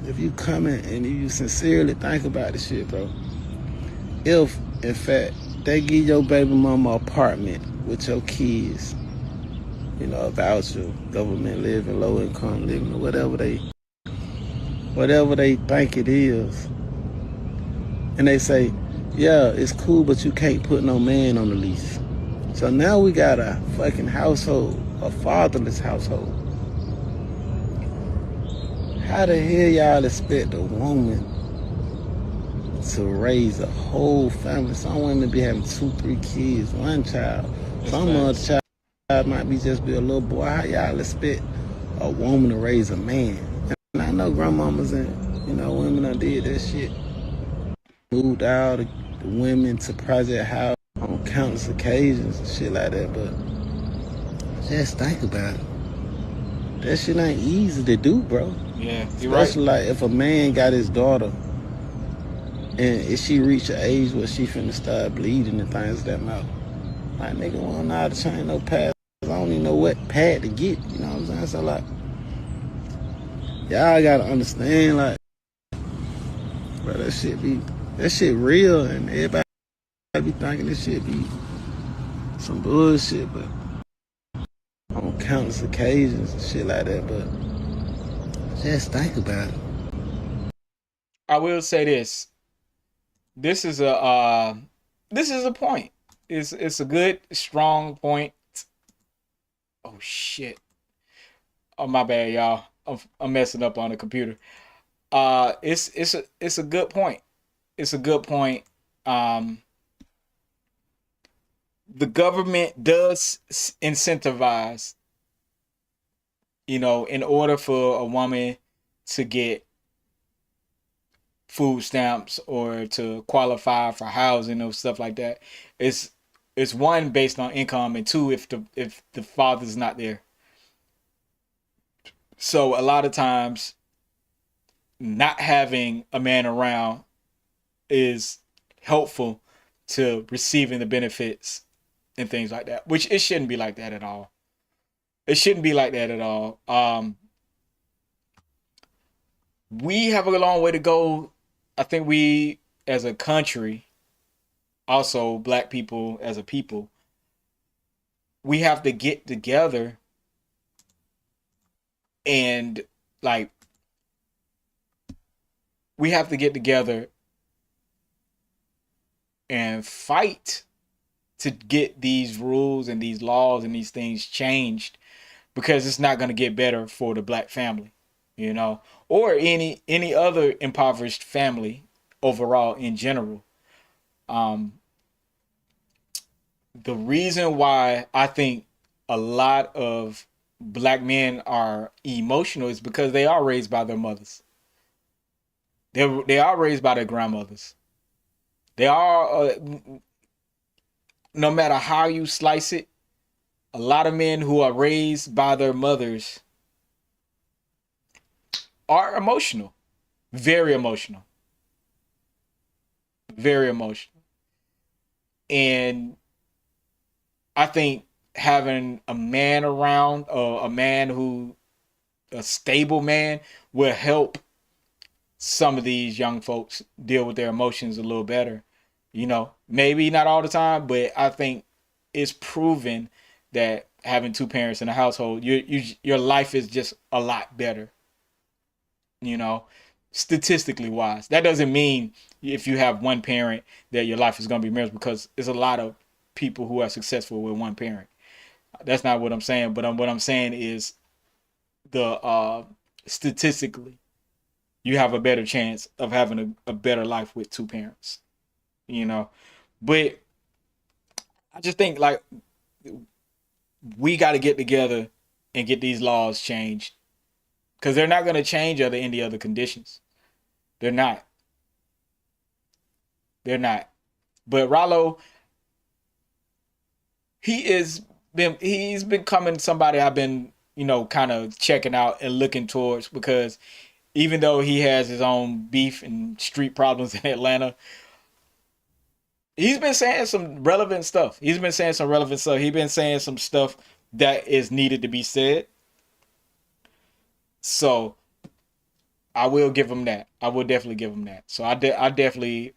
if you come in and you sincerely think about this shit, bro, if, in fact, they give your baby mama an apartment with your kids, you know, a voucher, government living, low income living, or whatever they think it is, and they say, yeah, it's cool, but you can't put no man on the lease. So now we got a fucking household, a fatherless household. How the hell y'all expect a woman to raise a whole family? Some women be having 2, 3 kids, one child. Some other child might be just be a little boy. How y'all expect a woman to raise a man? And I know grandmamas and, you know, women done did that shit. Moved out the women to project house on countless occasions and shit like that, but just think about it. That shit ain't easy to do, bro. Yeah, you're right. Especially like if a man got his daughter and if she reach an age where she finna start bleeding and things that matter. Like, nigga won't know how to change no pads. I don't even know what pad to get, you know what I'm saying? So like, y'all gotta understand, like, bro, that shit real, and everybody be thinking this shit be some bullshit, but on countless occasions and shit like that, but just think about it. I will say this. This is a point. It's a good, strong point. Oh shit. Oh, my bad, y'all. I'm messing up on the computer. It's a good point. It's a good point. The government does incentivize, in order for a woman to get food stamps or to qualify for housing or stuff like that. It's one, based on income, and two, if the father's not there. So a lot of times, not having a man around is helpful to receiving the benefits and things like that, which it shouldn't be like that at all. It shouldn't be like that at all. We have a long way to go. I think we, as a country, also black people as a people, we have to get together and we have to get together and fight to get these rules and these laws and these things changed, because it's not going to get better for the black family, or any other impoverished family overall in general. The reason why I think a lot of black men are emotional is because they are raised by their mothers. They are raised by their grandmothers. They are, no matter how you slice it, a lot of men who are raised by their mothers are emotional. Very emotional. Very emotional. And I think having a man around, a stable man, will help some of these young folks deal with their emotions a little better. Maybe not all the time, but I think it's proven that having two parents in a household, your life is just a lot better. Statistically wise. That doesn't mean if you have one parent that your life is going to be miserable, because there's a lot of people who are successful with one parent. That's not what I'm saying, but what I'm saying is statistically, you have a better chance of having a better life with two parents. But I just think we got to get together and get these laws changed, because they're not going to change under any other conditions. They're not. But Rollo, he's becoming somebody I've been, kind of checking out and looking towards, because even though he has his own beef and street problems in Atlanta, he's been saying some relevant stuff. He's been saying some stuff that is needed to be said. So I will give him that. I will definitely give him that. So I definitely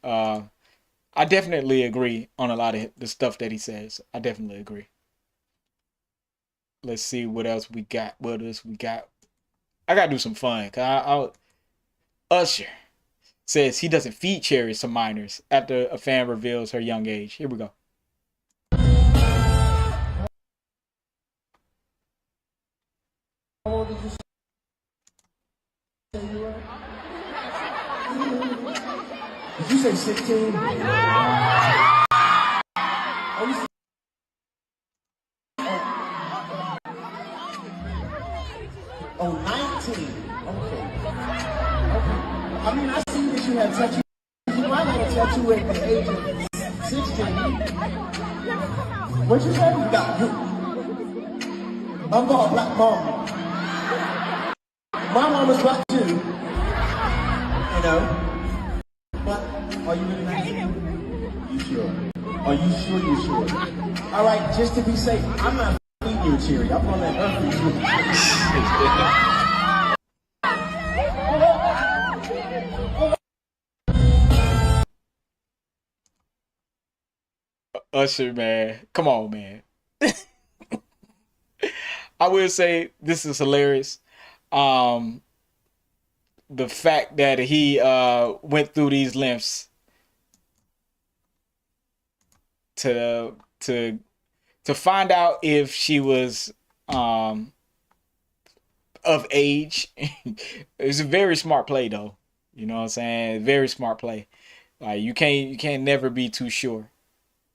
agree on a lot of the stuff that he says. I definitely agree. Let's see what else we got. I gotta do some fun. Usher says he doesn't feed cherries to minors after a fan reveals her young age. Here we go. How old did you say you were? Did you say 16? Oh, 19. Okay. I mean, I see that you have tattoos. You might have a tattoo at the age of 16. What you say? You got you. I'm called Black Mama. My mama's black too. But are you really 19? You sure? Are you sure you're sure? All right, just to be safe, I'm not eating your cherry. I'm gonna let her feed you. Usher, man. Come on, man. I will say this is hilarious. The fact that he went through these lengths to find out if she was of age. It's a very smart play, though. You know what I'm saying? Very smart play. Like you can't never be too sure.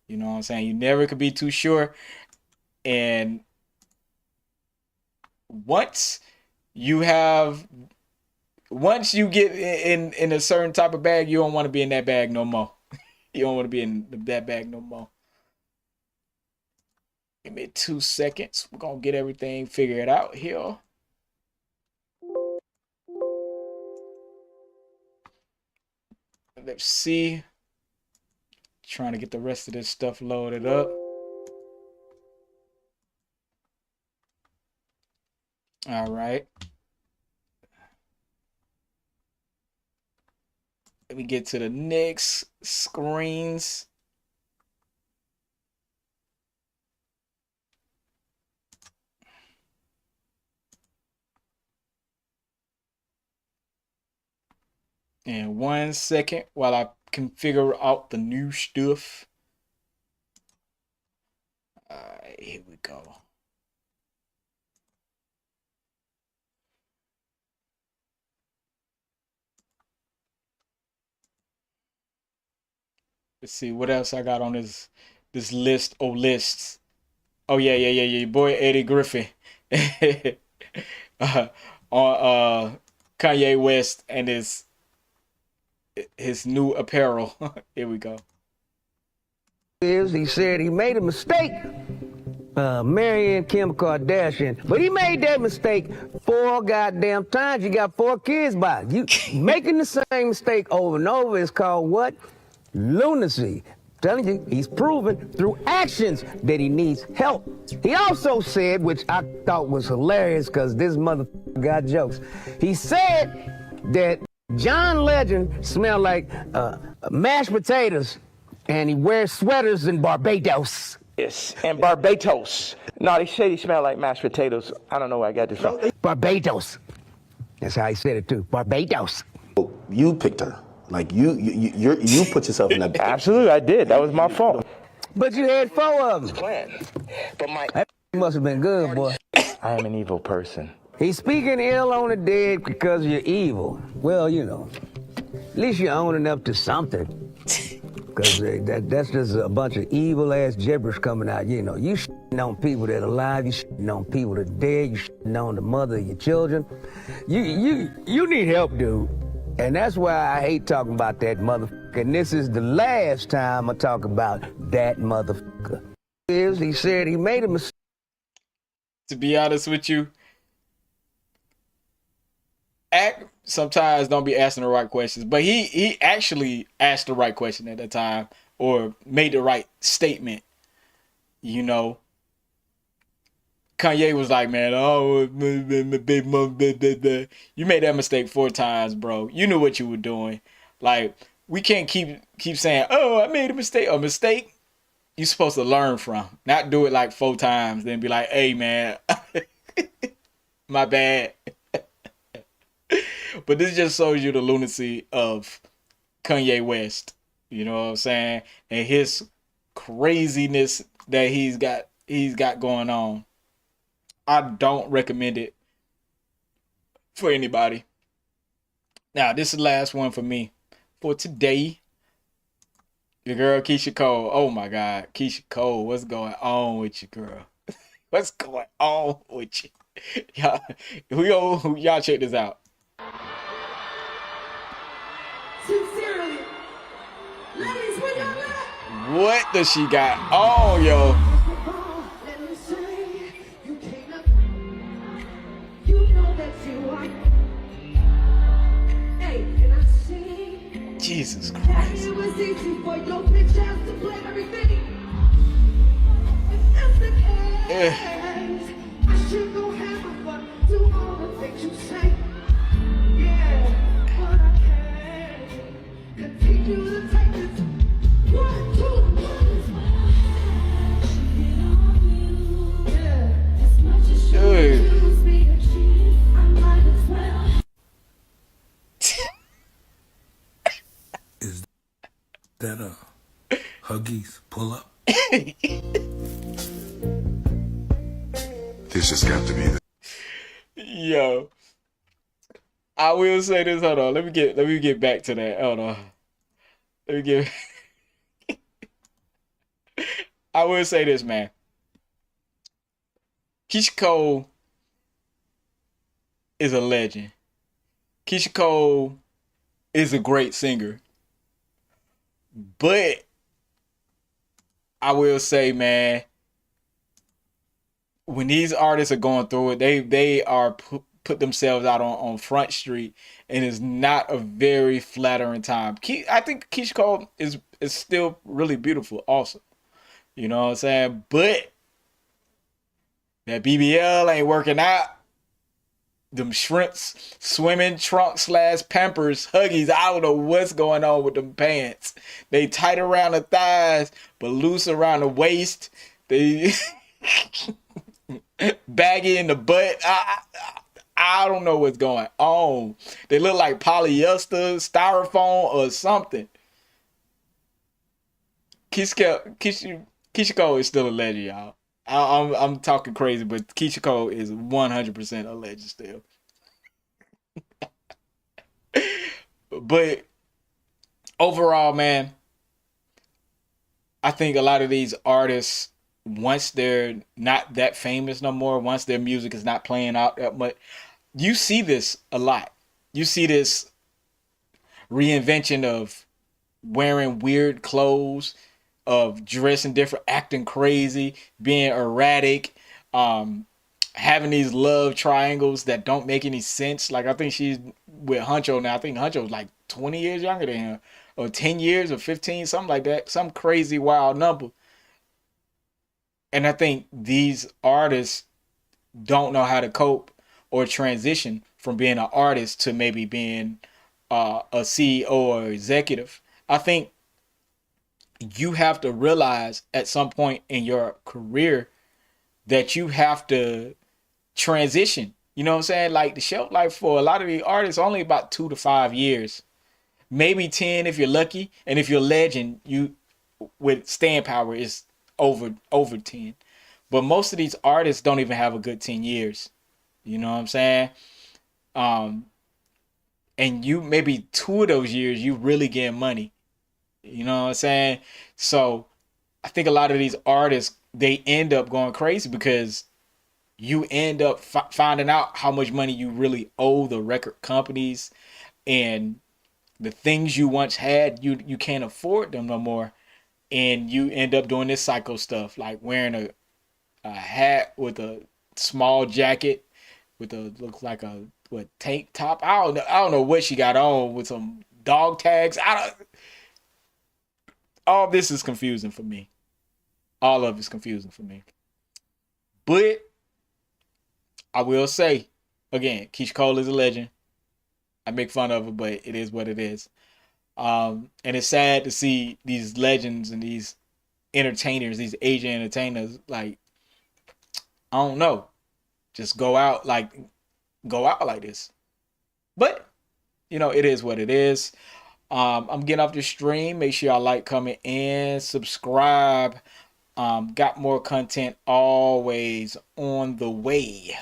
You know what I'm saying? You never could be too sure. And once you get in a certain type of bag, you don't want to be in that bag no more. You don't want to be in that bag no more. Give me 2 seconds. We're gonna get everything figured out here. Let's see. Trying to get the rest of this stuff loaded up. All right. Let me get to the next screens. And 1 second while I can figure out the new stuff. Here we go. Let's see what else I got on this list of lists. Oh yeah, your boy Eddie Griffin on Kanye West and his new apparel. Here we go. He said he made a mistake marrying Kim Kardashian, but he made that mistake 4 goddamn times. You got 4 kids by it. You making the same mistake over and over is called what? Lunacy. I'm telling you, he's proven through actions that he needs help. He also said, which I thought was hilarious because this motherfucker got jokes. He said that John Legend smelled like mashed potatoes and he wears sweaters in Barbados. Yes, and Barbados. No, they say he smelled like mashed potatoes. I don't know where I got this from. Barbados. That's how he said it too. Barbados. You picked her. Like you put yourself in that. Absolutely, I did. That was my fault. But you had 4 of them. But That must have been good, boy. I am an evil person. He's speaking ill on the dead because you're evil. Well, you know, at least you're owning up to something. Because that's just a bunch of evil-ass gibberish coming out. You know, you shitting on people that are alive. You shitting on people that are dead. You shitting on the mother of your children. You need help, dude. And that's why I hate talking about that motherfucker. And this is the last time I talk about that motherfucker. He said he made a mistake. To be honest with you, sometimes don't be asking the right questions. But he actually asked the right question at that time or made the right statement. You know, Kanye was like, man, you made that mistake 4 times, bro. You knew what you were doing. Like, we can't keep saying, oh, I made a mistake. A mistake you're supposed to learn from. Not do it like 4 times, then be like, hey, man, my bad. But this just shows you the lunacy of Kanye West. You know what I'm saying? And his craziness that he's got going on. I don't recommend it for anybody. Now, this is the last one for me. For today, your girl Keisha Cole. Oh my God, Keisha Cole, what's going on with you, girl? What's going on with you? Y'all check this out. Sincerely, ladies, where y'all at? What does she got? Oh, yo. Jesus Christ. It was easy for your bitch ass to blame everything. I should go have my fun, do all the things you say. Yeah, but I can't continue to take this. 1, 2, 1. Yeah, as much as you use me a cheat, I might as well. That Huggies pull up. This has got to be the. Yo, I will say this. Hold on. Let me get back to that. Hold on. Let me get. I will say this, man. Keisha Cole is a legend. Keisha Cole is a great singer. But I will say, man, when these artists are going through it, they are put themselves out on Front Street, and it's not a very flattering time. I think Keisha Cole is still really beautiful also. You know what I'm saying? But that BBL ain't working out. Them shrimps, swimming trunks / Pampers, Huggies. I don't know what's going on with them pants. They tight around the thighs, but loose around the waist. They baggy in the butt. I don't know what's going on. They look like polyester, styrofoam, or something. Keisha Cole is still a legend, y'all. I'm talking crazy, but Keisha Cole is 100% a legend still. But overall, man, I think a lot of these artists, once they're not that famous no more, once their music is not playing out that much, you see this a lot. You see this reinvention of wearing weird clothes, of dressing different, acting crazy, being erratic, having these love triangles that don't make any sense. Like, I think she's with Huncho now. I think Huncho's like 20 years younger than him, or 10 years or 15, something like that. Some crazy wild number. And I think these artists don't know how to cope or transition from being an artist to maybe being a CEO or executive. I think you have to realize at some point in your career that you have to transition. You know what I'm saying? Like, the shelf life for a lot of the artists only about 2 to 5 years, maybe 10 if you're lucky, and if you're a legend, you with staying power is over 10. But most of these artists don't even have a good 10 years. You know what I'm saying? And you maybe 2 of those years you really get money. You know what I'm saying? So I think a lot of these artists, they end up going crazy because you end up finding out how much money you really owe the record companies, and the things you once had, you can't afford them no more. And you end up doing this psycho stuff, like wearing a hat with a small jacket with looks like a tank top. I don't know what she got on, with some dog tags. All this is confusing for me. All of it's confusing for me. But I will say, again, Keisha Cole is a legend. I make fun of her, but it is what it is. And it's sad to see these legends and these entertainers, these Asian entertainers, like, I don't know, just go out like this. But, you know, it is what it is. I'm getting off the stream. Make sure y'all like, comment, and subscribe. Got more content always on the way.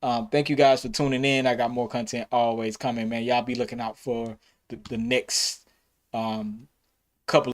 Thank you guys for tuning in. I got more content always coming, man. Y'all be looking out for the next couple